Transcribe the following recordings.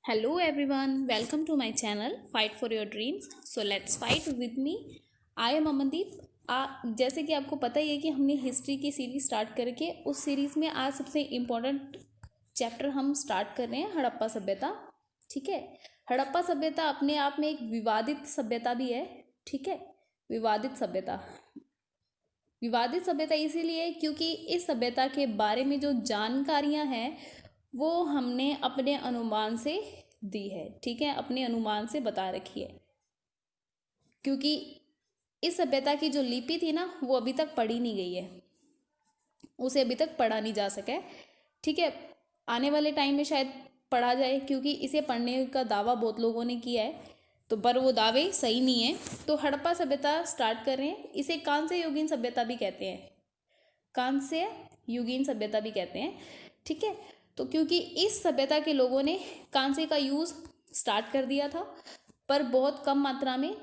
Hello everyone, welcome to my channel Fight for Your Dreams. So let's fight with me. I am Amandeep. जैसे कि आपको पता ही है कि हमने हिस्ट्री की सीरीज स्टार्ट करके उस सीरीज में आज सबसे इम्पोर्टेंट चैप्टर हम स्टार्ट कर रहे हैं हड़प्पा सभ्यता. ठीक है. हड़प्पा सभ्यता अपने आप में एक विवादित सभ्यता भी है. ठीक है. विवादित सभ्यता इसीलिए क्योंकि इस सभ्यता के बारे में जो जानकारियां हैं वो हमने अपने अनुमान से दी है. ठीक है. अपने अनुमान से बता रखी है क्योंकि इस सभ्यता की जो लिपि थी ना वो अभी तक पढ़ी नहीं गई है, उसे अभी तक पढ़ा नहीं जा सका है. ठीक है. आने वाले टाइम में शायद पढ़ा जाए क्योंकि इसे पढ़ने का दावा बहुत लोगों ने किया है, तो पर वो दावे सही नहीं है. तो हड़प्पा सभ्यता स्टार्ट कर रहे हैं. इसे कांस्य युगीन सभ्यता भी कहते हैं. कांस्य युगीन सभ्यता भी कहते हैं. ठीक है. तो क्योंकि इस सभ्यता के लोगों ने कांसे का यूज़ स्टार्ट कर दिया था, पर बहुत कम मात्रा में,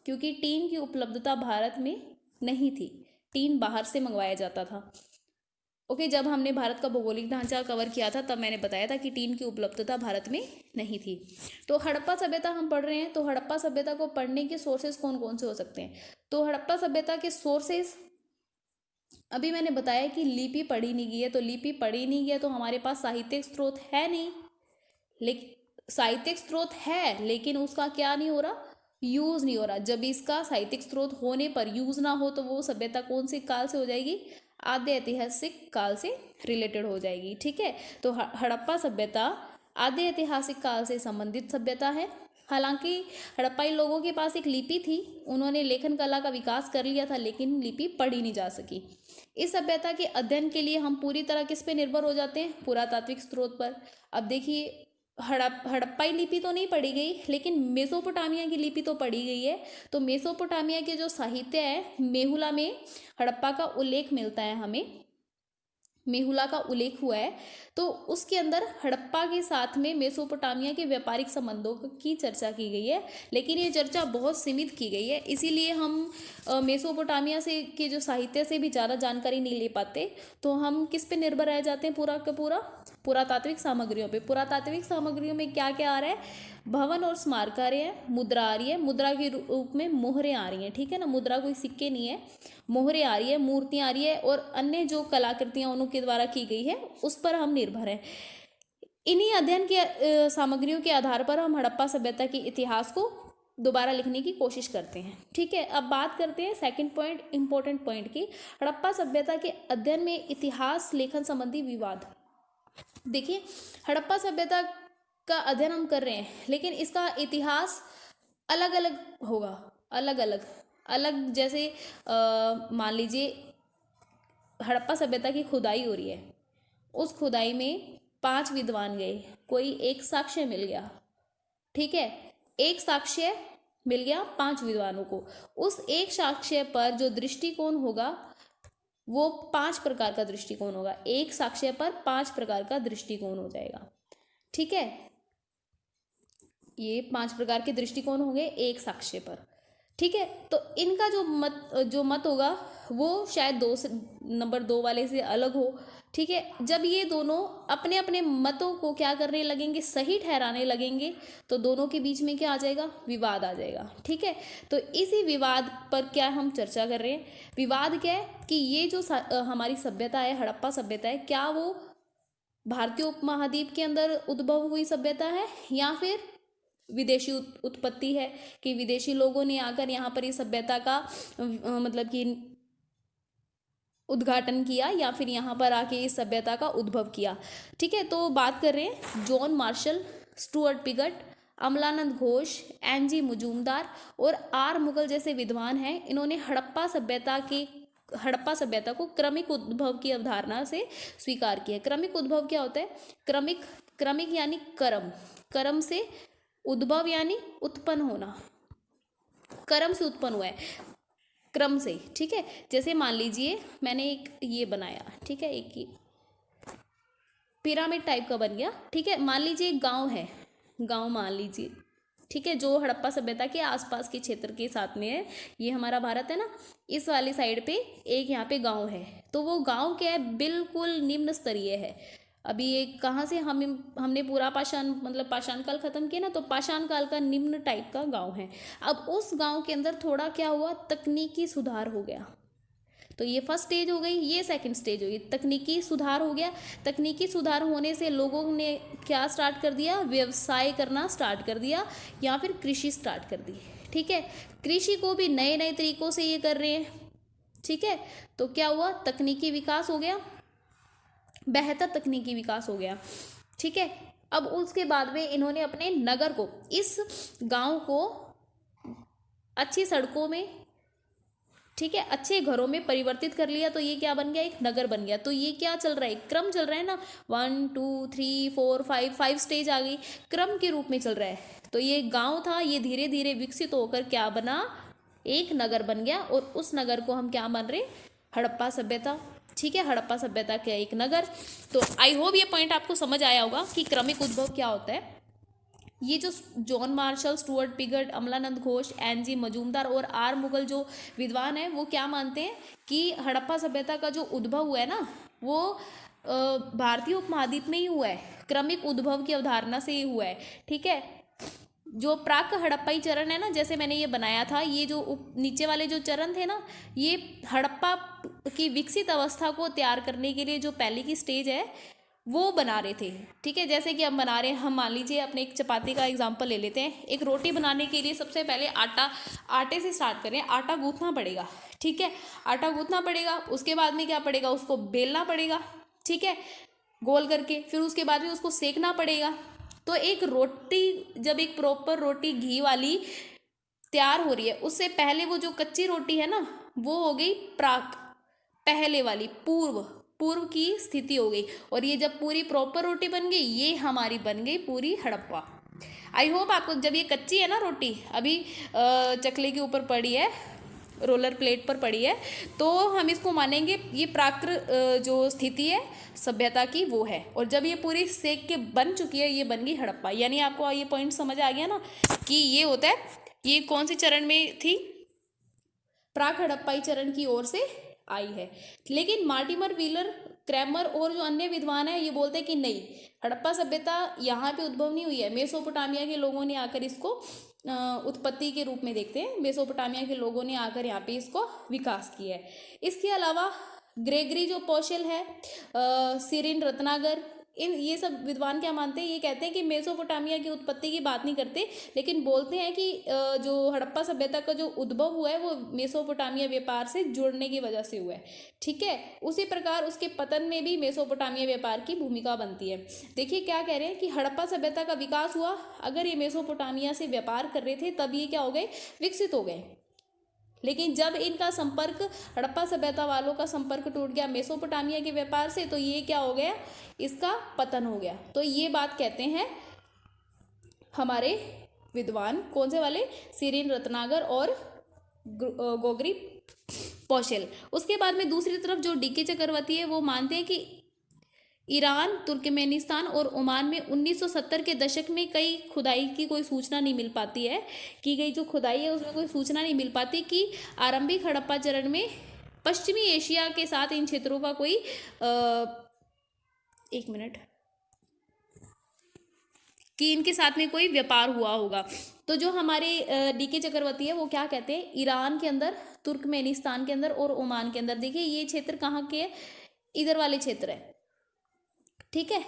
क्योंकि टीन की उपलब्धता भारत में नहीं थी. टीन बाहर से मंगवाया जाता था. ओके. जब हमने भारत का भौगोलिक ढांचा कवर किया था तब मैंने बताया था कि टीन की उपलब्धता भारत में नहीं थी. तो हड़प्पा सभ्यता हम पढ़ रहे हैं. तो हड़प्पा सभ्यता को पढ़ने के सोर्सेज कौन कौन से हो सकते हैं? तो हड़प्पा सभ्यता के सोर्सेज अभी मैंने बताया कि लिपि पढ़ी नहीं गई है. तो लिपि पढ़ी नहीं गई है तो हमारे पास साहित्यिक स्रोत है नहीं. लेकिन साहित्यिक स्रोत है लेकिन उसका क्या नहीं हो रहा? यूज़ नहीं हो रहा. जब इसका साहित्यिक स्रोत होने पर यूज़ ना हो तो वो सभ्यता कौन सी काल से हो जाएगी? आद्य ऐतिहासिक काल से रिलेटेड हो जाएगी. ठीक है. तो हड़प्पा सभ्यता आद्य ऐतिहासिक काल से संबंधित सभ्यता है. हालांकि हड़प्पाई लोगों के पास एक लिपि थी, उन्होंने लेखन कला का विकास कर लिया था, लेकिन लिपि पढ़ी नहीं जा सकी. इस सभ्यता के अध्ययन के लिए हम पूरी तरह किस पे निर्भर हो जाते हैं? पुरातात्विक स्रोत पर. अब देखिए, हड़प्पाई लिपि तो नहीं पढ़ी गई लेकिन मेसोपोटामिया की लिपि तो पढ़ी गई है. तो मेसोपोटामिया के जो साहित्य है, मेहुला में हड़प्पा का उल्लेख मिलता है हमें. मेहुला का उल्लेख हुआ है. तो उसके अंदर हड़प्पा के साथ में मेसोपोटामिया के व्यापारिक संबंधों की चर्चा की गई है, लेकिन ये चर्चा बहुत सीमित की गई है. इसीलिए हम मेसोपोटामिया से के जो साहित्य से भी ज़्यादा जानकारी नहीं ले पाते. तो हम किस पे निर्भर रह जाते हैं? पूरा का पूरा पुरातात्विक सामग्रियों पे. पुरातात्विक सामग्रियों में क्या क्या आ रहा है? भवन और स्मारक आ रहे हैं, मुद्रा आ रही है, मुद्रा के रूप में मोहरें आ रही हैं. ठीक है ना. मुद्रा कोई सिक्के नहीं है, मोहरें आ रही है, मूर्तियाँ आ रही है, और अन्य जो कलाकृतियाँ उनके द्वारा की गई है उस पर हम निर्भर हैं. इन्हीं अध्ययन के सामग्रियों के आधार पर हम हड़प्पा सभ्यता के इतिहास को दोबारा लिखने की कोशिश करते हैं. ठीक है. अब बात करते हैं सेकंड पॉइंट, इंपॉर्टेंट पॉइंट की. हड़प्पा सभ्यता के अध्ययन में इतिहास लेखन संबंधी विवाद. देखिए, हड़प्पा सभ्यता का अध्ययन हम कर रहे हैं लेकिन इसका इतिहास अलग अलग होगा. अलग अलग अलग जैसे मान लीजिए हड़प्पा सभ्यता की खुदाई हो रही है, उस खुदाई में 5 विद्वान गए, कोई एक साक्ष्य मिल गया. ठीक है. एक साक्ष्य मिल गया 5 विद्वानों को. उस एक साक्ष्य पर जो दृष्टिकोण होगा वो 5 प्रकार का दृष्टिकोण होगा. एक साक्ष्य पर 5 प्रकार का दृष्टिकोण हो जाएगा. ठीक है. ये 5 प्रकार के दृष्टिकोण होंगे एक साक्ष्य पर. ठीक है. तो इनका जो मत होगा वो शायद नंबर 2 वाले से अलग हो. ठीक है. जब ये दोनों अपने अपने मतों को क्या करने लगेंगे? सही ठहराने लगेंगे, तो दोनों के बीच में क्या आ जाएगा? विवाद आ जाएगा. ठीक है. तो इसी विवाद पर क्या हम चर्चा कर रहे हैं? विवाद क्या है कि ये जो हमारी सभ्यता है, हड़प्पा सभ्यता है, क्या वो भारतीय उपमहाद्वीप के अंदर उद्भव हुई सभ्यता है या फिर विदेशी उत्पत्ति है, कि विदेशी लोगों ने आकर यहाँ पर इस सभ्यता का मतलब कि उद्घाटन किया या फिर यहाँ पर आके इस सभ्यता का उद्भव किया. ठीक है. तो बात कर रहे हैं John Marshall, Stuart Piggott, Amalananda Ghosh, N G Majumdar और आर मुगल जैसे विद्वान हैं. इन्होंने हड़प्पा सभ्यता को क्रमिक उद्भव की अवधारणा से स्वीकार किया. क्रमिक उद्भव क्या होता है? क्रमिक यानी कर्म से उद्भव यानी उत्पन्न होना. कर्म से उत्पन्न हुआ है, क्रम से. ठीक है. जैसे मान लीजिए मैंने एक ये बनाया. ठीक है. एक पिरामिड टाइप का बन गया. ठीक है. मान लीजिए एक गांव है, गांव मान लीजिए. ठीक है. जो हड़प्पा सभ्यता के आसपास के क्षेत्र के साथ में है. ये हमारा भारत है ना, इस वाली साइड पे एक यहाँ पे गांव है. तो वो गांव क्या है? बिल्कुल निम्न स्तरीय है. अभी ये कहाँ से हमने पूरा पाषाण मतलब पाषाण काल खत्म किया ना, तो पाषाण काल का निम्न टाइप का गांव है। अब उस गांव के अंदर थोड़ा क्या हुआ, तकनीकी सुधार हो गया। तो ये फर्स्ट स्टेज हो गई, ये सेकंड स्टेज हो गई, तकनीकी सुधार हो गया। तकनीकी सुधार होने से लोगों ने क्या स्टार्ट कर दिया, व्यवसाय करना स्टार्ट कर दिया, या फिर कृषि स्टार्ट कर दी। ठीक है, कृषि को भी नए नए तरीकों से ये कर रहे हैं। ठीक है, तो क्या हुआ, तकनीकी विकास हो गया, बेहतर तकनीकी विकास हो गया। ठीक है, अब उसके बाद में इन्होंने अपने नगर को, इस गांव को अच्छी सड़कों में, ठीक है, अच्छे घरों में परिवर्तित कर लिया। तो ये क्या बन गया, एक नगर बन गया। तो ये क्या चल रहा है, क्रम चल रहा है ना, 1 2 3 4 5 स्टेज आ गई, क्रम के रूप में चल रहा है। तो ये गांव था, ये धीरे धीरे विकसित होकर क्या बना, एक नगर बन गया। और उस नगर को हम क्या मान रहे, हड़प्पा सभ्यता। ठीक है, हड़प्पा सभ्यता क्या, एक नगर। तो आई होप ये पॉइंट आपको समझ आया होगा कि क्रमिक उद्भव क्या होता है। ये जो John Marshall, Stuart Piggott, Amalananda Ghosh, एन.जी. Majumdar और आर मुगल जो विद्वान हैं, वो क्या मानते हैं कि हड़प्पा सभ्यता का जो उद्भव हुआ है ना, वो भारतीय उपमहाद्वीप में ही हुआ है, क्रमिक उद्भव की अवधारणा से ही हुआ है। ठीक है, जो प्राक हड़प्पाई चरण है ना, जैसे मैंने ये बनाया था, ये जो नीचे वाले जो चरण थे ना, ये हड़प्पा की विकसित अवस्था को तैयार करने के लिए जो पहले की स्टेज है वो बना रहे थे। ठीक है, जैसे कि हम बना रहे हैं, हम मान लीजिए अपने एक चपाती का एग्जांपल ले लेते हैं। एक रोटी बनाने के लिए सबसे पहले आटे से स्टार्ट करें, आटा गूंथना पड़ेगा। ठीक है, आटा गूंथना पड़ेगा, उसके बाद में क्या पड़ेगा, उसको बेलना पड़ेगा। ठीक है, गोल करके, फिर उसके बाद में उसको सेकना पड़ेगा। तो एक रोटी, जब एक प्रॉपर रोटी घी वाली तैयार हो रही है, उससे पहले वो जो कच्ची रोटी है ना, वो हो गई प्राक, पहले वाली, पूर्व की स्थिति हो गई। और ये जब पूरी प्रॉपर रोटी बन गई, ये हमारी बन गई पूरी हड़प्पा। आई होप आपको, जब ये कच्ची है ना रोटी, अभी चकले के ऊपर पड़ी है, रोलर प्लेट पर पड़ी है, तो हम इसको मानेंगे ये प्राकृत जो स्थिति है सभ्यता की, वो है। और जब ये पूरी सेक के बन चुकी है, ये बन गई हड़प्पा। यानी आपको ये पॉइंट समझ आ गया ना कि ये होता है, ये कौन सी चरण में थी, प्राक हड़प्पाई चरण की ओर से आई है। लेकिन मार्टिमर, व्हीलर, क्रैमर और जो अन्य विद्वान हैं, ये बोलते हैं कि नहीं, हड़प्पा सभ्यता यहाँ पे उद्भव नहीं हुई है, मेसोपोटामिया के लोगों ने आकर इसको उत्पत्ति के रूप में देखते हैं, मेसोपोटामिया के लोगों ने आकर यहाँ पे इसको विकास किया है। इसके अलावा ग्रेगरी जो पोशेल है, सिरिन रत्नागर, ये सब विद्वान क्या मानते हैं, ये कहते हैं कि मेसोपोटामिया की उत्पत्ति की बात नहीं करते, लेकिन बोलते हैं कि जो हड़प्पा सभ्यता का जो उद्भव हुआ है, वो मेसोपोटामिया व्यापार से जुड़ने की वजह से हुआ है। ठीक है, उसी प्रकार उसके पतन में भी मेसोपोटामिया व्यापार की भूमिका बनती है। देखिए क्या कह रहे हैं कि हड़प्पा सभ्यता का विकास हुआ, अगर ये मेसोपोटामिया से व्यापार कर रहे थे, तब ये क्या हो गए, विकसित हो गए। लेकिन जब इनका संपर्क, हड़प्पा सभ्यता वालों का संपर्क टूट गया मेसोपोटामिया के व्यापार से, तो ये क्या हो गया, इसका पतन हो गया। तो ये बात कहते हैं हमारे विद्वान, कौन से वाले, सिरिन रत्नागर और गोगरी पोशेल। उसके बाद में दूसरी तरफ जो डीके चक्रवर्ती है, वो मानते हैं कि ईरान, तुर्कमेनिस्तान और ओमान में 1970 के दशक में कई खुदाई की कोई सूचना नहीं मिल पाती है, की गई जो खुदाई है उसमें कोई सूचना नहीं मिल पाती कि आरंभिक हड़प्पा चरण में पश्चिमी एशिया के साथ इन क्षेत्रों का कोई एक मिनट, कि इनके साथ में कोई व्यापार हुआ होगा। तो जो हमारे डीके चक्रवर्ती है, वो क्या कहते हैं, ईरान के अंदर, तुर्कमेनिस्तान के अंदर और ओमान के अंदर, देखिए ये क्षेत्र कहाँ के, इधर वाले क्षेत्र है। ठीक है,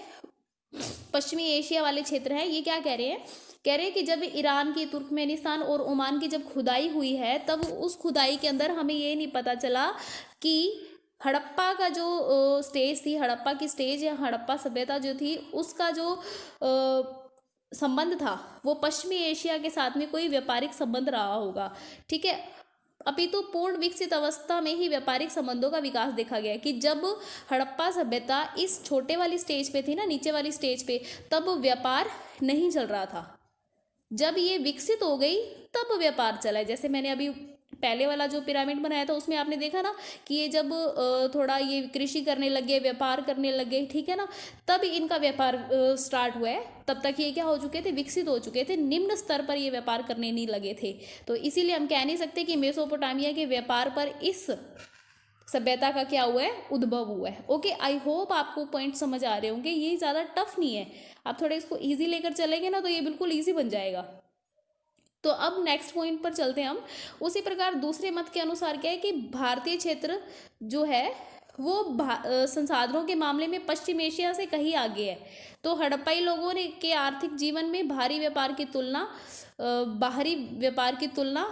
पश्चिमी एशिया वाले क्षेत्र है। ये क्या कह रहे हैं, कह रहे हैं कि जब ईरान की, तुर्कमेनिस्तान और ओमान की जब खुदाई हुई है, तब उस खुदाई के अंदर हमें ये नहीं पता चला कि हड़प्पा का जो स्टेज थी, हड़प्पा की स्टेज या हड़प्पा सभ्यता जो थी, उसका जो संबंध था, वो पश्चिमी एशिया के साथ में कोई व्यापारिक संबंध रहा होगा। ठीक है, अपितु पूर्ण विकसित अवस्था में ही व्यापारिक संबंधों का विकास देखा गया, कि जब हड़प्पा सभ्यता इस छोटे वाली स्टेज पे थी ना, नीचे वाली स्टेज पे, तब व्यापार नहीं चल रहा था। जब ये विकसित हो गई, तब व्यापार चला है। जैसे मैंने अभी पहले वाला जो पिरामिड बनाया था, उसमें आपने देखा ना कि ये जब थोड़ा ये कृषि करने लगे, व्यापार करने लगे, ठीक है ना, तब इनका व्यापार स्टार्ट हुआ है। तब तक ये क्या हो चुके थे, विकसित हो चुके थे, निम्न स्तर पर ये व्यापार करने नहीं लगे थे। तो इसीलिए हम कह नहीं सकते कि मेसोपोटामिया के व्यापार पर इस सभ्यता का क्या हुआ है, उद्भव हुआ है। ओके, आई होप आपको पॉइंट समझ आ रहे होंगे, ये ज़्यादा टफ नहीं है, आप थोड़ा इसको इजी लेकर चलेंगे ना तो ये बिल्कुल इजी बन जाएगा। तो अब नेक्स्ट पॉइंट पर चलते हैं हम। उसी प्रकार दूसरे मत के अनुसार क्या है कि भारतीय क्षेत्र जो है वो संसाधनों के मामले में पश्चिम एशिया से कहीं आगे है। तो हड़प्पाई लोगों ने के आर्थिक जीवन में बाहरी व्यापार की तुलना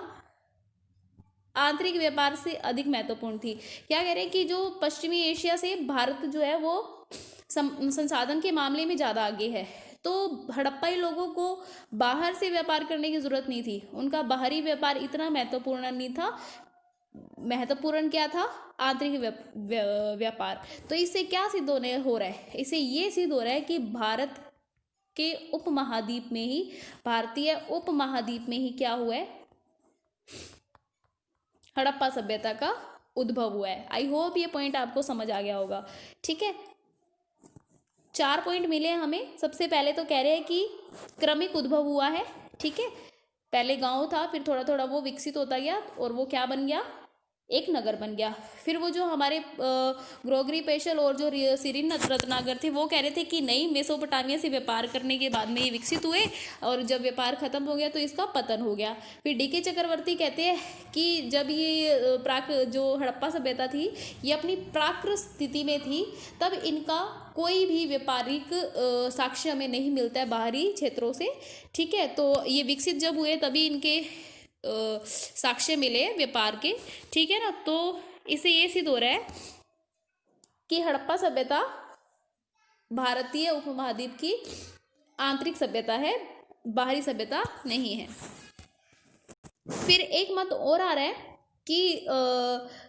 आंतरिक व्यापार से अधिक महत्वपूर्ण थी। क्या कह रहे हैं कि जो पश्चिमी एशिया से भारत जो है वो संसाधन के मामले में ज़्यादा आगे है। तो हड़प्पाई लोगों को बाहर से व्यापार करने की जरूरत नहीं थी, उनका बाहरी व्यापार इतना महत्वपूर्ण नहीं था। महत्वपूर्ण क्या था, आंतरिक व्यापार। तो इससे क्या सिद्ध हो रहा है, इससे ये सिद्ध हो रहा है कि भारतीय उपमहाद्वीप में ही क्या हुआ है, हड़प्पा सभ्यता का उद्भव हुआ है। आई होप ये पॉइंट आपको समझ आ गया होगा। ठीक है, 4 पॉइंट मिले हमें। सबसे पहले तो कह रहे हैं कि क्रमिक उद्भव हुआ है। ठीक है, पहले गांव था, फिर थोड़ा थोड़ा वो विकसित होता गया और वो क्या बन गया, एक नगर बन गया। फिर वो जो हमारे ग्रोगरी पेशल और जो सिरिन रत्नागर थे वो कह रहे थे कि नहीं, मेसोपोटामिया से व्यापार करने के बाद में ये विकसित हुए और जब व्यापार खत्म हो गया तो इसका पतन हो गया। फिर डीके चक्रवर्ती कहते हैं कि जब ये जो हड़प्पा सभ्यता थी ये अपनी प्राकृत स्थिति में थी, तब इनका कोई भी व्यापारिक साक्ष्य हमें नहीं मिलता है बाहरी क्षेत्रों से। ठीक है, तो ये विकसित जब हुए तभी इनके साक्ष्य मिले व्यापार के। ठीक है ना, तो इससे ये सिद्ध हो रहा है कि हड़प्पा सभ्यता भारतीय उपमहाद्वीप की आंतरिक सभ्यता है, बाहरी सभ्यता नहीं है। फिर एक मत और आ रहा है कि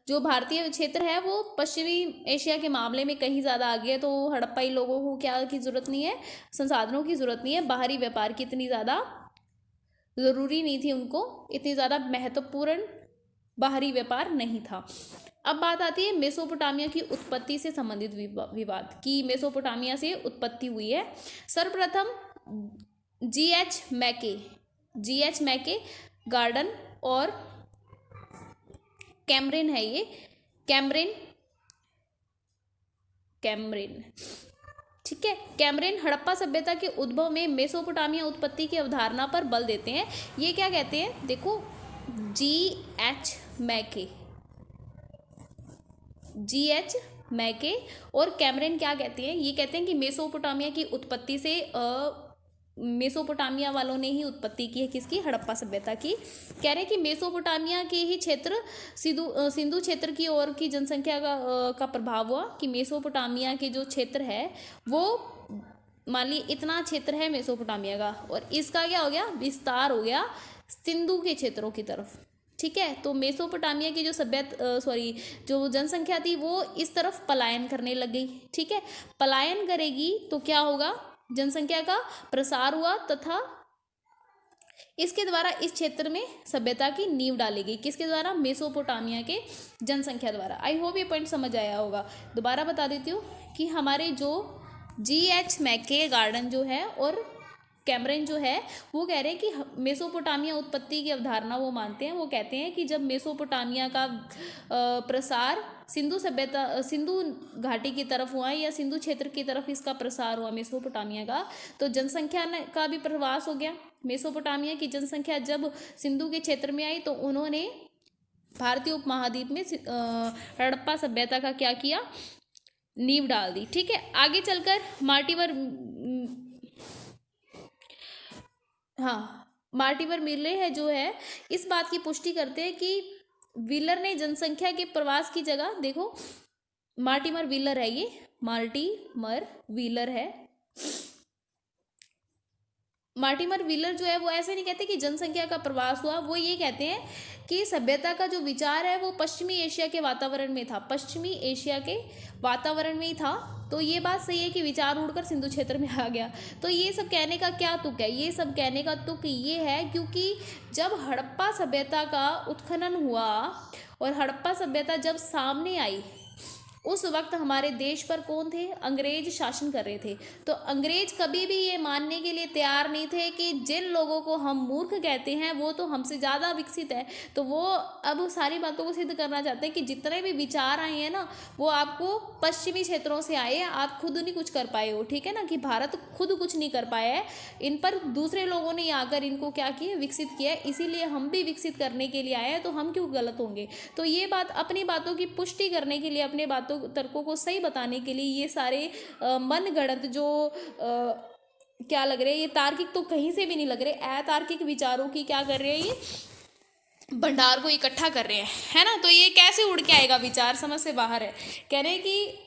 जो भारतीय क्षेत्र है वो पश्चिमी एशिया के मामले में कहीं ज़्यादा आगे है। तो हड़प्पाई लोगों को क्या की ज़रूरत नहीं है, संसाधनों की ज़रूरत नहीं है, बाहरी व्यापार की इतनी ज़्यादा ज़रूरी नहीं थी, उनको इतनी ज़्यादा महत्वपूर्ण बाहरी व्यापार नहीं था। अब बात आती है मेसोपोटामिया की उत्पत्ति से संबंधित विवाद की। मेसोपोटामिया से उत्पत्ति हुई है। सर्वप्रथम जी.एच. मैके गार्डन और कैमरिन है, ये कैमरिन। ठीक है, कैमरिन हड़प्पा सभ्यता के उद्भव में मेसोपोटामिया उत्पत्ति की अवधारणा पर बल देते हैं। ये क्या कहते हैं, देखो, जी.एच. मैके और कैमरिन क्या कहते हैं, ये कहते हैं कि मेसोपोटामिया की उत्पत्ति से मेसोपोटामिया वालों ने ही उत्पत्ति की है, किसकी, हड़प्पा सभ्यता की। कह रहे हैं कि मेसोपोटामिया के ही क्षेत्र सिंधु क्षेत्र की ओर की जनसंख्या का प्रभाव हुआ। कि मेसोपोटामिया के जो क्षेत्र है वो, मान ली इतना क्षेत्र है मेसोपोटामिया का, और इसका क्या हो गया, विस्तार हो गया सिंधु के क्षेत्रों की तरफ। ठीक है, तो मेसोपोटामिया की जो जनसंख्या थी वो इस तरफ पलायन करने लग गई। ठीक है, पलायन करेगी तो क्या होगा, जनसंख्या का प्रसार हुआ तथा इसके द्वारा इस क्षेत्र में सभ्यता की नींव डाली गई। किसके द्वारा, मेसोपोटामिया के जनसंख्या द्वारा। आई होप ये पॉइंट समझ आया होगा। दोबारा बता देती हूँ कि हमारे जो जी.एच. मैके गार्डन जो है और कैमरिन जो है वो कह रहे हैं कि मेसोपोटामिया उत्पत्ति की अवधारणा वो मानते हैं। वो कहते हैं कि जब मेसोपोटामिया का प्रसार सिंधु घाटी की तरफ हुआ या सिंधु क्षेत्र की तरफ इसका प्रसार हुआ मेसोपोटामिया का, तो जनसंख्या का भी प्रवास हो गया। मेसोपोटामिया की जनसंख्या जब सिंधु के क्षेत्र में आई तो उन्होंने भारतीय उपमहाद्वीप में हड़प्पा सभ्यता का क्या किया, नींव डाल दी। ठीक है, आगे चलकर मार्टिवर मिले है जो है इस बात की पुष्टि करते हैं कि व्हीलर ने जनसंख्या के प्रवास की जगह, देखो मार्टिमर व्हीलर है, ये मार्टिमर व्हीलर है। मार्टिमर व्हीलर जो है वो ऐसे नहीं कहते कि जनसंख्या का प्रवास हुआ, वो ये कहते हैं कि सभ्यता का जो विचार है वो पश्चिमी एशिया के वातावरण में था, पश्चिमी एशिया के वातावरण में ही था। तो ये बात सही है कि विचार उड़कर सिंधु क्षेत्र में आ गया। तो ये सब कहने का क्या तुक है, ये सब कहने का तुक ये है क्योंकि जब हड़प्पा सभ्यता का उत्खनन हुआ और हड़प्पा सभ्यता जब सामने आई उस वक्त हमारे देश पर कौन थे? अंग्रेज शासन कर रहे थे। तो अंग्रेज कभी भी ये मानने के लिए तैयार नहीं थे कि जिन लोगों को हम मूर्ख कहते हैं वो तो हमसे ज़्यादा विकसित है। तो वो अब सारी बातों को सिद्ध करना चाहते हैं कि जितने भी विचार आए हैं ना, वो आपको पश्चिमी क्षेत्रों से आए हैं, आप खुद नहीं कुछ कर पाए हो, ठीक है ना, कि भारत खुद कुछ नहीं कर पाया है, इन पर दूसरे लोगों ने आकर इनको क्या किया? विकसित किया है। इसीलिए हम भी विकसित करने के लिए आए हैं, तो हम क्यों गलत होंगे? तो ये बात अपनी बातों की पुष्टि करने के लिए, अपने बातों तर्कों को सही बताने के लिए ये सारे मनगढ़ंत जो क्या लग रहे हैं, ये तार्किक तो कहीं से भी नहीं लग रहे, अतार्किक विचारों की क्या कर रहे हैं, ये भंडार को इकट्ठा कर रहे हैं, है ना। तो ये कैसे उड़ के आएगा? विचार समझ से बाहर है। कह रहे हैं कि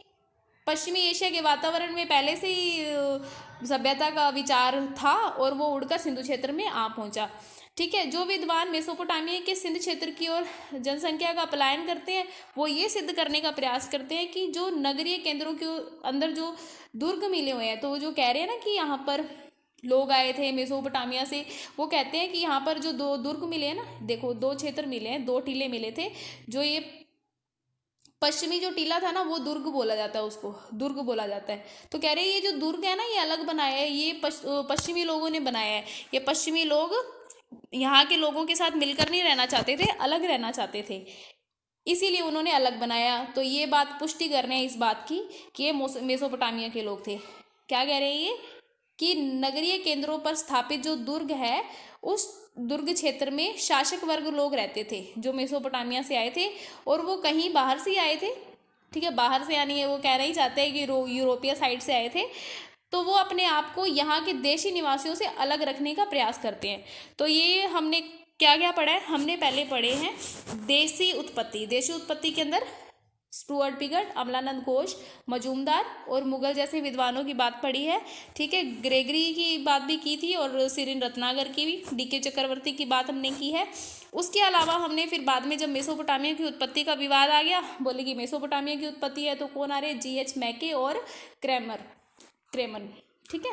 पश्चिमी एशिया के वातावरण में पहले से ही सभ्यता का विचार था और वो उड़कर सिंधु क्षेत्र में आ पहुंचा, ठीक है। जो विद्वान मेसोपोटामिया के सिंध क्षेत्र की ओर जनसंख्या का पलायन करते हैं, वो ये सिद्ध करने का प्रयास करते हैं कि जो नगरीय केंद्रों के अंदर जो दुर्ग मिले हुए हैं, तो वो जो कह रहे हैं ना कि यहाँ पर लोग आए थे मेसोपोटामिया से, वो कहते हैं कि यहाँ पर जो दो दुर्ग मिले हैं ना, देखो दो क्षेत्र मिले हैं, दो टीले मिले थे। जो ये पश्चिमी जो टीला था ना, वो दुर्ग बोला जाता है, उसको दुर्ग बोला जाता है। तो कह रहे हैं ये जो दुर्ग है ना, ये अलग बनाया है, ये पश्चिमी लोगों ने बनाया है। ये पश्चिमी लोग यहाँ के लोगों के साथ मिलकर नहीं रहना चाहते थे, अलग रहना चाहते थे, इसीलिए उन्होंने अलग बनाया। तो ये बात पुष्टि कर रहे हैं इस बात की कि ये मेसोपोटामिया के लोग थे। क्या कह रहे हैं ये? कि नगरीय केंद्रों पर स्थापित जो दुर्ग है, उस दुर्ग क्षेत्र में शासक वर्ग लोग रहते थे जो मेसोपोटामिया से आए थे, और वो कहीं बाहर से आए थे, ठीक है, बाहर से यानी वो कहना ही चाहते हैं कि यूरोपीय साइड से आए थे। तो वो अपने आप को यहाँ के देशी निवासियों से अलग रखने का प्रयास करते हैं। तो ये हमने क्या क्या पढ़ा है? हमने पहले पढ़े हैं देशी उत्पत्ति। देशी उत्पत्ति के अंदर स्टुअर्ट पिगट, अमलानंद घोष, मजूमदार और मुगल जैसे विद्वानों की बात पढ़ी है, ठीक है। ग्रेगरी की बात भी की थी और सिरिन रत्नागर की भी, डीके चक्रवर्ती की बात हमने की है। उसके अलावा हमने फिर बाद में जब मेसोपोटामिया की उत्पत्ति का विवाद आ गया, बोले कि मेसोपोटामिया की उत्पत्ति है, तो कौन आ रहे हैं? GH मैके और क्रेमर, ठीक है,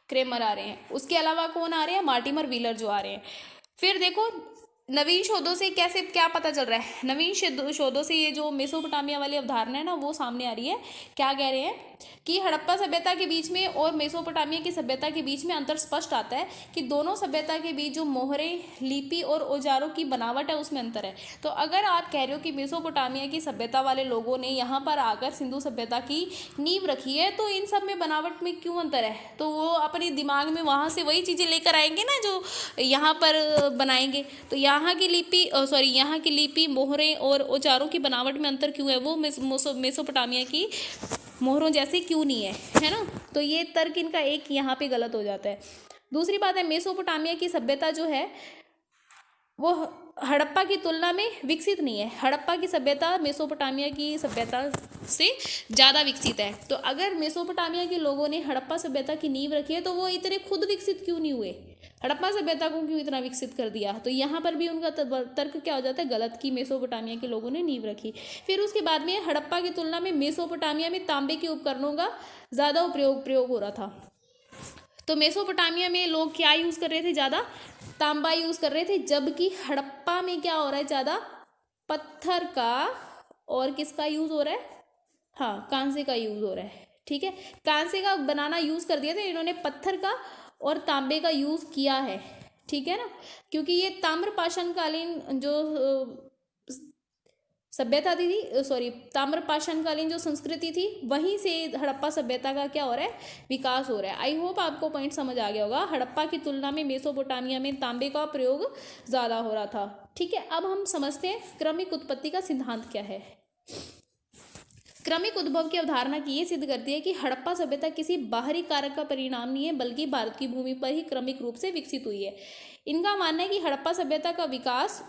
क्रेमर आ रहे हैं। उसके अलावा कौन आ रहे हैं? मार्टिमर व्हीलर जो आ रहे हैं। फिर देखो नवीन शोधों से कैसे क्या पता चल रहा है? नवीन शोधों से ये जो मेसोपोटामिया वाली अवधारणा है ना, वो सामने आ रही है। क्या कह रहे हैं कि हड़प्पा सभ्यता के बीच में और मेसोपोटामिया की सभ्यता के बीच में अंतर स्पष्ट आता है कि दोनों सभ्यता के बीच जो मोहरें, लिपि और औजारों की बनावट है, उसमें अंतर है। तो अगर आप कह रहे हो कि मेसोपोटामिया की सभ्यता वाले लोगों ने यहाँ पर आकर सिंधु सभ्यता की नींव रखी है, तो इन सब में बनावट में क्यों अंतर है? तो वो अपने दिमाग में वहाँ से वही चीज़ें लेकर आएंगे ना जो यहाँ पर बनाएंगे। तो यहाँ की लिपि, मोहरें और औजारों की बनावट में अंतर क्यों है? वो मेसोपोटामिया की मोहरों जैसे क्यों नहीं है ना। तो ये तर्क इनका एक यहाँ पे गलत हो जाता है। दूसरी बात है, मेसोपोटामिया की सभ्यता जो है वो हड़प्पा की तुलना में विकसित नहीं है। हड़प्पा की सभ्यता मेसोपोटामिया की सभ्यता से ज़्यादा विकसित है। तो अगर मेसोपोटामिया के लोगों ने हड़प्पा सभ्यता की नींव रखी है, तो वो इतने खुद विकसित क्यों नहीं हुए? हड़प्पा सभ्यता को क्यों इतना विकसित कर दिया? तो यहाँ पर भी उनका तर्क क्या हो जाता है? गलत, कि मेसोपोटामिया के लोगों ने नींव रखी। फिर उसके बाद में हड़प्पा की तुलना में मेसोपोटामिया में तांबे के उपकरणों का ज़्यादा प्रयोग हो रहा था। तो मेसोपोटामिया में लोग क्या यूज़ कर रहे थे? ज़्यादा तांबा यूज़ कर रहे थे, जबकि हड़प्पा में क्या हो रहा है? ज़्यादा पत्थर का और किसका यूज़ हो रहा है? हाँ, कांसे का यूज़ हो रहा है, ठीक है। कांसे का बनाना यूज़ कर दिया था इन्होंने, पत्थर का और तांबे का यूज़ किया है, ठीक है ना, क्योंकि ये ताम्रपाषाणकालीन जो सभ्यता थी, ताम्रपाषाणकालीन जो संस्कृति थी, वहीं से हड़प्पा सभ्यता का क्या हो रहा है? विकास हो रहा है। आई होप आपको पॉइंट समझ आ गया होगा। हड़प्पा की तुलना में मेसोपोटामिया में तांबे का प्रयोग ज़्यादा हो रहा था, ठीक है। अब हम समझते हैं क्रमिक उत्पत्ति का सिद्धांत क्या है। क्रमिक उद्भव की अवधारणा की ये सिद्ध करती है कि हड़प्पा सभ्यता किसी बाहरी कारक का परिणाम नहीं है, बल्कि भारत की भूमि पर ही क्रमिक रूप से विकसित हुई है। इनका मानना है कि हड़प्पा सभ्यता का विकास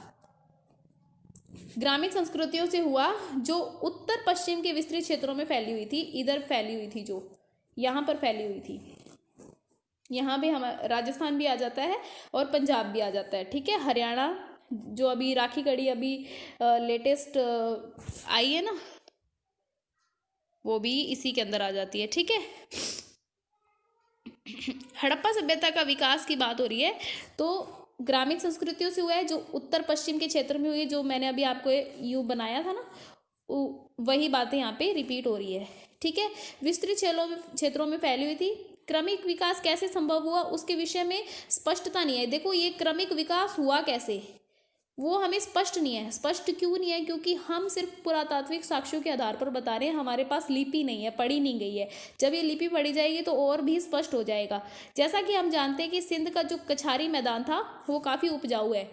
ग्रामीण संस्कृतियों से हुआ, जो उत्तर पश्चिम के विस्तृत क्षेत्रों में फैली हुई थी। इधर फैली हुई थी, जो यहाँ पर फैली हुई थी। यहाँ पे हम राजस्थान भी आ जाता है और पंजाब भी आ जाता है, ठीक है। हरियाणा जो अभी राखी कड़ी अभी लेटेस्ट आई है ना, वो भी इसी के अंदर आ जाती है, ठीक है। हड़प्पा सभ्यता का विकास की बात हो रही है, तो ग्रामीण संस्कृतियों से हुआ है, जो उत्तर पश्चिम के क्षेत्र में हुई है, जो मैंने अभी आपको यू बनाया था ना, वही बातें यहाँ पे रिपीट हो रही है। ठीक है, विस्तृत क्षेत्रों में फैली हुई थी। क्रमिक विकास कैसे संभव हुआ उसके विषय में स्पष्टता नहीं है। देखो ये क्रमिक विकास हुआ कैसे, वो हमें स्पष्ट नहीं है। स्पष्ट क्यों नहीं है? क्योंकि हम सिर्फ पुरातात्विक साक्ष्यों के आधार पर बता रहे हैं, हमारे पास लिपि नहीं है, पढ़ी नहीं गई है। जब ये लिपि पढ़ी जाएगी तो और भी स्पष्ट हो जाएगा। जैसा कि हम जानते हैं कि सिंध का जो कछारी मैदान था वो काफ़ी उपजाऊ है।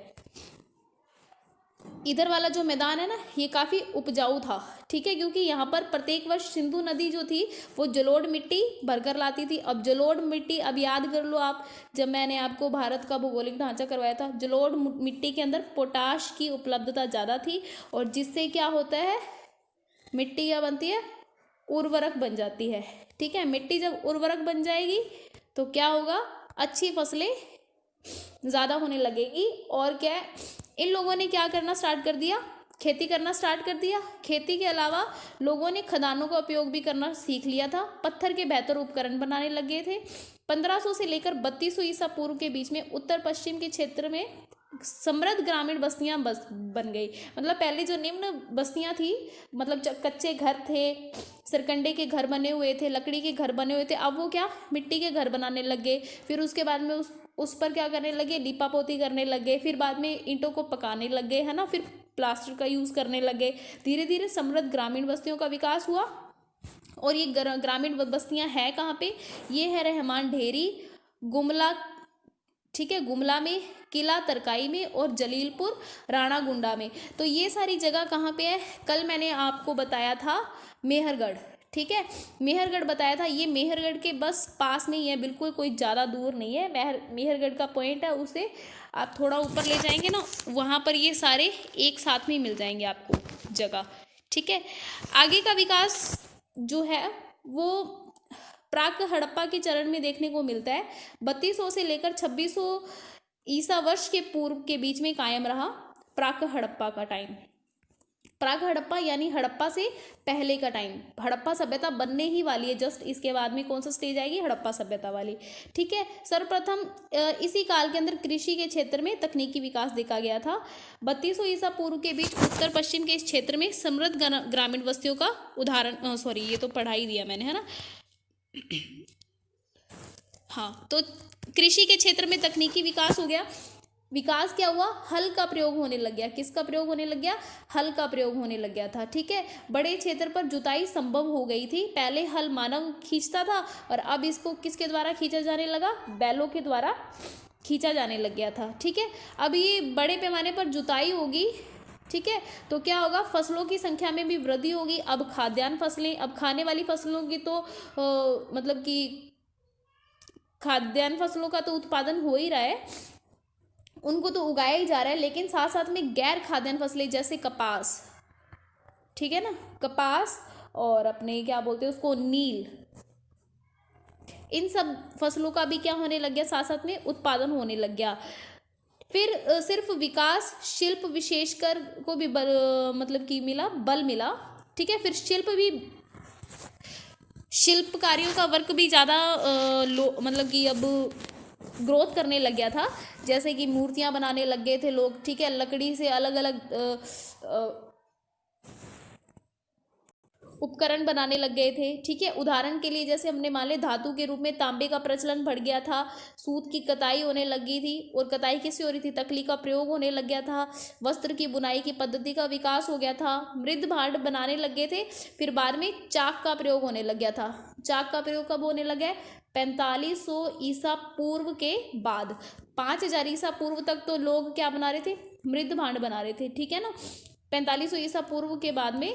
इधर वाला जो मैदान है ना ये काफ़ी उपजाऊ था। ठीक है, क्योंकि यहाँ पर प्रत्येक वर्ष सिंधु नदी जो थी वो जलोढ़ मिट्टी भरकर लाती थी। अब जलोढ़ मिट्टी, अब याद कर लो आप, जब मैंने आपको भारत का भौगोलिक ढांचा करवाया था, जलोढ़ मिट्टी के अंदर पोटाश की उपलब्धता ज़्यादा थी, और जिससे क्या होता है, मिट्टी क्या बनती है, उर्वरक बन जाती है। ठीक है, मिट्टी जब उर्वरक बन जाएगी तो क्या होगा, अच्छी फसलें ज़्यादा होने लगेगी। और क्या है, इन लोगों ने क्या करना स्टार्ट कर दिया, खेती करना स्टार्ट कर दिया। खेती के अलावा लोगों ने खदानों का उपयोग भी करना सीख लिया था। पत्थर के बेहतर उपकरण बनाने लगे थे। 1500 से लेकर 3200 ईसा पूर्व के बीच में उत्तर पश्चिम के क्षेत्र में समृद्ध ग्रामीण बस्तियां बन गई। मतलब पहले जो निम्न बस्तियां थी, मतलब कच्चे घर थे, सरकंडे के घर बने हुए थे, लकड़ी के घर बने हुए थे, अब वो क्या मिट्टी के घर बनाने लगे। फिर उसके बाद में उस पर क्या करने लगे, लीपा पोती करने लगे। फिर बाद में ईंटों को पकाने लगे, है ना, फिर प्लास्टर का यूज़ करने लगे। धीरे धीरे समृद्ध ग्रामीण बस्तियों का विकास हुआ। और ये ग्रामीण बस्तियां हैं कहाँ पे, ये है रहमान ढेरी, गुमला, ठीक है, गुमला में, किला तरकाई में, और जलीलपुर राणा गुंडा में। तो ये सारी जगह कहाँ पे है, कल मैंने आपको बताया था मेहरगढ़। ठीक है, मेहरगढ़ बताया था, ये मेहरगढ़ के बस पास में ही है, बिल्कुल कोई ज़्यादा दूर नहीं है। मेहरगढ़ का पॉइंट है, उसे आप थोड़ा ऊपर ले जाएंगे ना, वहाँ पर ये सारे एक साथ में मिल जाएंगे आपको जगह। ठीक है, आगे का विकास जो है वो प्राक हड़प्पा के चरण में देखने को मिलता है। 3200 से लेकर 2600 ईसा वर्ष के पूर्व के बीच में कायम रहा प्राक हड़प्पा का टाइम। प्राक हड़प्पा यानी हड़प्पा से पहले का टाइम। हड़प्पा सभ्यता बनने ही वाली है, जस्ट इसके बाद में कौन सा स्टेज आएगी, हड़प्पा सभ्यता वाली। ठीक है, सर्वप्रथम इसी काल के अंदर कृषि के क्षेत्र में तकनीकी विकास देखा गया था। 3200 ईसा पूर्व के बीच उत्तर पश्चिम के इस क्षेत्र में समृद्ध ग्रामीण बस्तियों का उदाहरण, सॉरी ये तो पढ़ा ही दिया मैंने, है ना। हाँ, तो कृषि के क्षेत्र में तकनीकी विकास हो गया। विकास क्या हुआ, हल का प्रयोग होने लग गया। किसका प्रयोग होने लग गया, हल का प्रयोग होने लग गया था। ठीक है, बड़े क्षेत्र पर जुताई संभव हो गई थी। पहले हल मानव खींचता था और अब इसको किसके द्वारा खींचा जाने लगा, बैलों के द्वारा खींचा जाने लग गया था। ठीक है, अब ये बड़े पैमाने पर जुताई होगी। ठीक है, तो क्या होगा, फसलों की संख्या में भी वृद्धि होगी। अब खाद्यान्न फसलें, अब खाने वाली फसलों की तो मतलब कि खाद्यान्न फसलों का तो उत्पादन हो ही रहा है, उनको तो उगाया ही जा रहा है, लेकिन साथ साथ में गैर खाद्यान्न फसलें जैसे कपास, ठीक है ना, कपास और अपने क्या बोलते हैं उसको, नील, इन सब फसलों का भी क्या होने लग गया, साथ साथ में उत्पादन होने लग गया। फिर सिर्फ विकास शिल्प विशेषकर को भी मतलब कि बल मिला। ठीक है, फिर शिल्पकारियों का वर्क भी ज़्यादा मतलब कि अब ग्रोथ करने लग गया था। जैसे कि मूर्तियां बनाने लग गए थे लोग। ठीक है, लकड़ी से अलग अलग उपकरण बनाने लग गए थे। ठीक है, उदाहरण के लिए जैसे हमने मान ले धातु के रूप में तांबे का प्रचलन बढ़ गया था, सूत की कताई होने लग गई थी। और कताई किससे हो रही थी, तकली का प्रयोग होने लग गया था। वस्त्र की बुनाई की पद्धति का विकास हो गया था। मृद भांड बनाने लग गए थे। फिर बाद में चाक का प्रयोग होने लग गया था। चाक का प्रयोग कब होने लगा है, 4500 ईसा पूर्व के बाद। 5000 ईसा पूर्व तक तो लोग क्या बना रहे थे, मृद भांड बना रहे थे। ठीक है ना, 4500 ईसा पूर्व के बाद में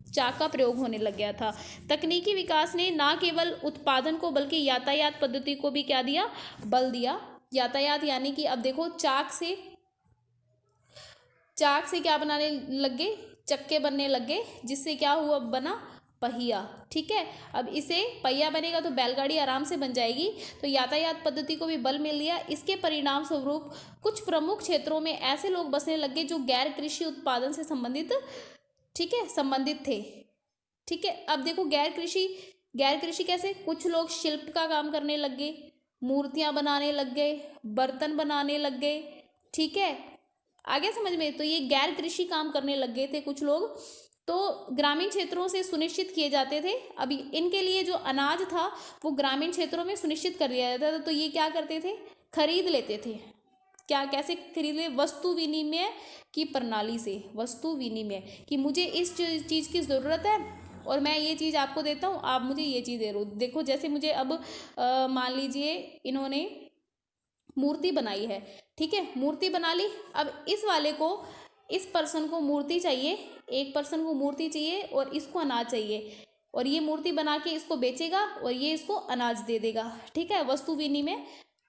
चाक का प्रयोग होने लग गया था। तकनीकी विकास ने ना केवल उत्पादन को बल्कि यातायात पद्धति को भी क्या दिया, बल दिया। यातायात यानी कि अब देखो चाक से क्या बनाने लग गए, चक्के बनने लग गए, जिससे क्या हुआ, बना पहिया। ठीक है, अब इसे पहिया बनेगा तो बैलगाड़ी आराम से बन जाएगी। तो यातायात पद्धति को भी बल मिल गया। इसके परिणाम स्वरूप कुछ प्रमुख क्षेत्रों में ऐसे लोग बसने लगे जो गैर कृषि उत्पादन से संबंधित, ठीक है, संबंधित थे। ठीक है, अब देखो गैर कृषि कैसे, कुछ लोग शिल्प का काम करने लग गए, मूर्तियां बनाने लग गए, बर्तन बनाने लग गए। ठीक है, आगे समझ में, तो ये गैर कृषि काम करने लग गए थे कुछ लोग। तो ग्रामीण क्षेत्रों से सुनिश्चित किए जाते थे। अभी इनके लिए जो अनाज था वो ग्रामीण क्षेत्रों में सुनिश्चित कर लिया जाता था। तो ये क्या करते थे, खरीद लेते थे। क्या, कैसे खरीद ले, वस्तु विनिमय की प्रणाली से। वस्तु विनिमय कि मुझे इस चीज़ की ज़रूरत है और मैं ये चीज़ आपको देता हूँ, आप मुझे ये चीज़ दे रहे हो। देखो जैसे मुझे अब मान लीजिए इन्होंने मूर्ति बनाई है, ठीक है, मूर्ति बना ली। अब इस वाले को, इस पर्सन को मूर्ति चाहिए, एक पर्सन को मूर्ति चाहिए और इसको अनाज चाहिए, और ये मूर्ति बना के इसको बेचेगा और ये इसको अनाज दे देगा, ठीक है, वस्तु विनिमय,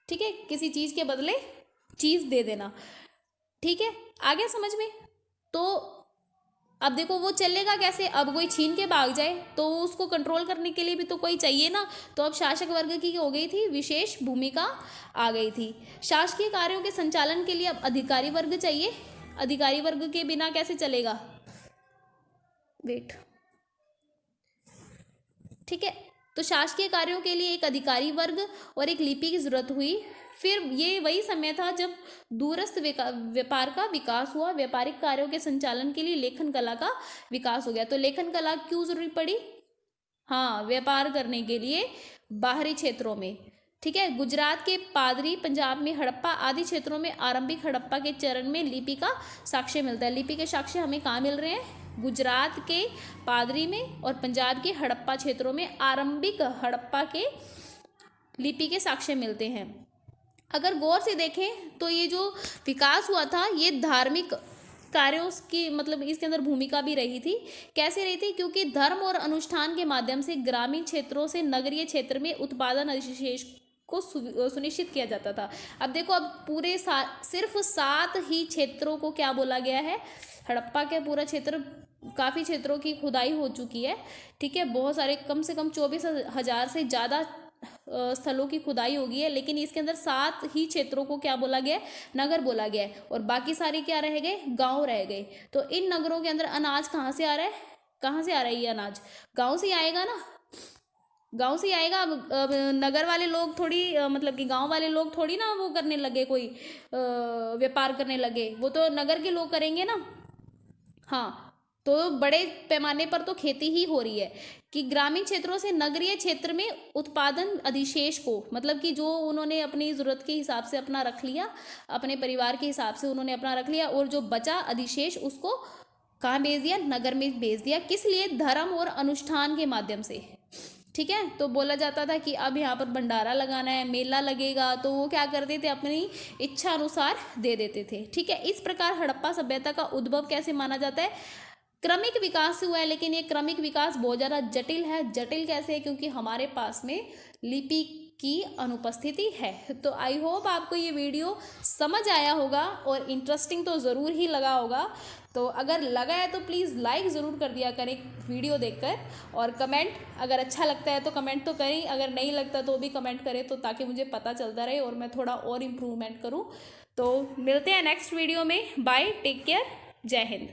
ठीक है, किसी चीज़ के बदले चीज़ दे देना, ठीक है, आ गया समझ में। तो अब देखो वो चलेगा कैसे, अब कोई छीन के भाग जाए तो उसको कंट्रोल करने के लिए भी तो कोई चाहिए ना। तो अब शासक वर्ग की हो गई थी विशेष भूमिका आ गई थी। शासकीय कार्यों के संचालन के लिए अब अधिकारी वर्ग चाहिए। अधिकारी वर्ग के बिना कैसे चलेगा, वेट, ठीक है। तो शासकीय कार्यों के लिए एक अधिकारी वर्ग और एक लिपि की जरूरत हुई। फिर ये वही समय था जब दूरस्थ व्यापार का विकास हुआ। व्यापारिक कार्यों के संचालन के लिए लेखन कला का विकास हो गया। तो लेखन कला क्यों जरूरी पड़ी, हाँ, व्यापार करने के लिए बाहरी क्षेत्रों में, ठीक है। गुजरात के पादरी, पंजाब में हड़प्पा आदि क्षेत्रों में आरंभिक हड़प्पा के चरण में लिपि का साक्ष्य मिलता है। लिपि के साक्ष्य हमें कहाँ मिल रहे हैं, गुजरात के पादरी में और पंजाब के हड़प्पा क्षेत्रों में आरंभिक हड़प्पा के लिपि के साक्ष्य मिलते हैं। अगर गौर से देखें तो ये जो विकास हुआ था ये धार्मिक कार्यों की, मतलब इसके अंदर भूमिका भी रही थी। कैसे रही थी, क्योंकि धर्म और अनुष्ठान के माध्यम से ग्रामीण क्षेत्रों से नगरीय क्षेत्र में उत्पादन अधिशेष को सुनिश्चित किया जाता था। अब देखो, अब पूरे सिर्फ 7 ही क्षेत्रों को क्या बोला गया है, हड़प्पा के पूरा क्षेत्र, काफ़ी क्षेत्रों की खुदाई हो चुकी है, ठीक है, बहुत सारे, कम से कम 24,000 से ज़्यादा स्थलों की खुदाई होगी है, लेकिन इसके अंदर 7 ही क्षेत्रों को क्या बोला गया है, नगर बोला गया है, और बाकी सारे क्या रह गए, गांव रह गए। तो इन नगरों के अंदर अनाज कहाँ से आ रहा है, कहाँ से आ रहा है ये अनाज, गांव से ही आएगा ना, गांव से ही आएगा। अब नगर वाले लोग थोड़ी मतलब कि गांव वाले लोग थोड़ी ना वो करने लगे, कोई व्यापार करने लगे, वो तो नगर के लोग करेंगे ना। हाँ, तो बड़े पैमाने पर तो खेती ही हो रही है कि ग्रामीण क्षेत्रों से नगरीय क्षेत्र में उत्पादन अधिशेष को, मतलब कि जो उन्होंने अपनी ज़रूरत के हिसाब से अपना रख लिया, अपने परिवार के हिसाब से उन्होंने अपना रख लिया, और जो बचा अधिशेष उसको कहाँ भेज दिया, नगर में भेज दिया। किस लिए, धर्म और अनुष्ठान के माध्यम से, ठीक है। तो बोला जाता था कि अब यहाँ पर भंडारा लगाना है, मेला लगेगा, तो वो क्या करते थे, अपनी इच्छा अनुसार दे देते थे, ठीक है। इस प्रकार हड़प्पा सभ्यता का उद्भव कैसे माना जाता है, क्रमिक विकास से हुआ है, लेकिन ये क्रमिक विकास बहुत ज़्यादा जटिल है। जटिल कैसे है, क्योंकि हमारे पास में लिपि की अनुपस्थिति है। तो आई होप आपको ये वीडियो समझ आया होगा और इंटरेस्टिंग तो ज़रूर ही लगा होगा। तो अगर लगा है तो प्लीज़ लाइक ज़रूर कर दिया करें वीडियो देखकर, और कमेंट अगर अच्छा लगता है तो कमेंट तो करें, अगर नहीं लगता तो भी कमेंट करें, तो ताकि मुझे पता चलता रहे और मैं थोड़ा और इम्प्रूवमेंट करूँ। तो मिलते हैं नेक्स्ट वीडियो में, बाय, टेक केयर, जय हिंद।